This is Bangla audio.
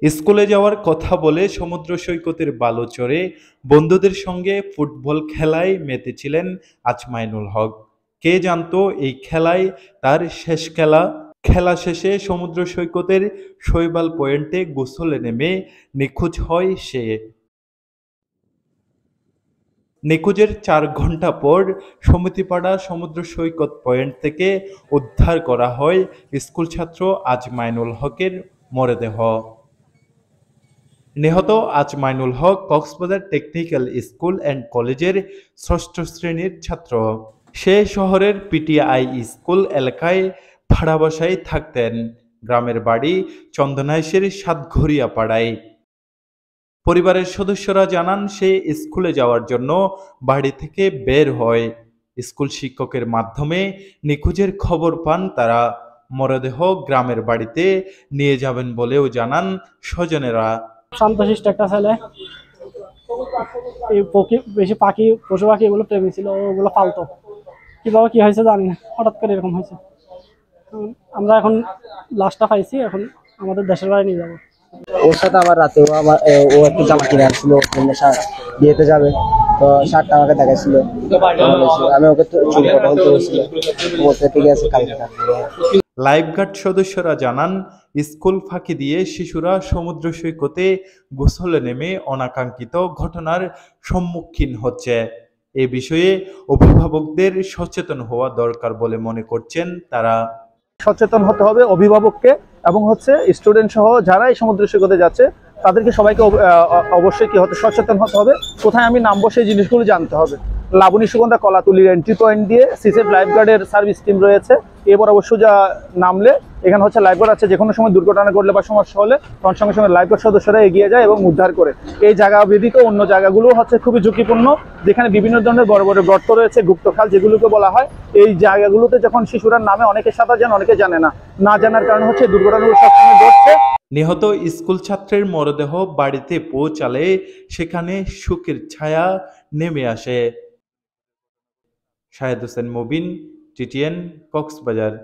স্কুলে যাওয়ার কথা বলে সমুদ্র সৈকতের বালু চড়ে বন্ধুদের সঙ্গে ফুটবল খেলায় মেতেছিলেন আজমাইনুল হক। কে জানতো এই খেলায় তার শেষ খেলা। খেলা শেষে সমুদ্র সৈকতের শৈবাল পয়েন্টে গোসলে নেমে নিখোঁজ হয় সে। নিখোঁজের 4 ঘণ্টা পর সমিতিপাড়া সমুদ্র সৈকত পয়েন্ট থেকে উদ্ধার করা হয় স্কুল ছাত্র আজমাইনুল হকের মরদেহ। নিহত আজমাইনুল হক কক্সবাজার টেকনিক্যাল স্কুল অ্যান্ড কলেজের 6ষ্ঠ শ্রেণীর ছাত্র। সে শহরের পিটিআই স্কুল এলাকায় ভাড়া বাসায় থাকতেন। গ্রামের বাড়ি চন্দনাইশের সাতঘরিয়া পাড়ায়। পরিবারের সদস্যরা জানান সে স্কুলে যাওয়ার জন্য বাড়ি থেকে বের হয়। স্কুল শিক্ষকের মাধ্যমে নিখোঁজের খবর পান তারা। মরদেহ গ্রামের বাড়িতে নিয়ে যাবেন বলেও জানান স্বজনেরা। শান্তশিষ্ট একটা ছেলে, এই বেশি পশু পাখি এগুলো প্রেমী ছিল, ওগুলো পালতো। কিভাবে কি হয়েছে জানি না, হঠাৎ করে এরকম হয়েছে। আমরা এখন লাশটা পাইছি, এখন আমাদের দেশের বাড়ি নিয়ে যাবো। ওর সাথে আমার রাতে ও একটু জামা কিনে আনছিল, বিয়েতে যাবে, তো শার্টটা আমাকে দেখাইছিল। আমি ওকে চুল কথা বলতে ঠিক আছে কালকে। লাইফগার্ড সদস্যরা জানান স্কুল ফাঁকি দিয়ে শিশুরা সমুদ্র সৈকতে গোসলে নেমে অনাকাঙ্ক্ষিত ঘটনার সম্মুখীন হচ্ছে। এ বিষয়ে অভিভাবকদের সচেতন হওয়া দরকার বলে মনে করছেন তারা। সচেতন হতে হবে অভিভাবককে, এবং স্টুডেন্ট সহ যারা এই সমুদ্র সৈকতে যাচ্ছে তাদেরকে সবাইকে অবশ্যই সচেতন হতে হবে। কোথায় আমি নামবো সেই জিনিসগুলো জানতে হবে। লাবণী সুগন্ধা কলাতুলির এন্ট্রি পয়েন্ট দিয়ে সিসেফ লাইফগার্ডের সার্ভিস টিম রয়েছে। এবার অবশ্যই যা নামলে এখানে লাইফগার্ড আছে, যে কোনো সময় দুর্ঘটনা ঘটলে বা সমস্যা হলে তখন সঙ্গে সঙ্গে লাইফগার্ড সদস্যরা এগিয়ে যায় এবং উদ্ধার করে। এই জায়গা ব্যতীত অন্য জায়গাগুলো খুবই ঝুঁকিপূর্ণ, যেখানে বিভিন্ন ধরনের বড় বড় গর্ত রয়েছে, গুপ্তখাল যেগুলোকে বলা হয়। এই জায়গাগুলোতে যখন শিশুরা নামে অনেকে সাঁতার জানে, অনেকে জানে না। না জানার কারণে দুর্ঘটনাগুলো সবসময় ঘটছে। নিহত স্কুল ছাত্রের মরদেহ বাড়িতে পৌঁছালে সেখানে শোকের ছায়া নেমে আসে। শাহেদ হোসেন মুবিন, টিটিএন, কক্সবাজার।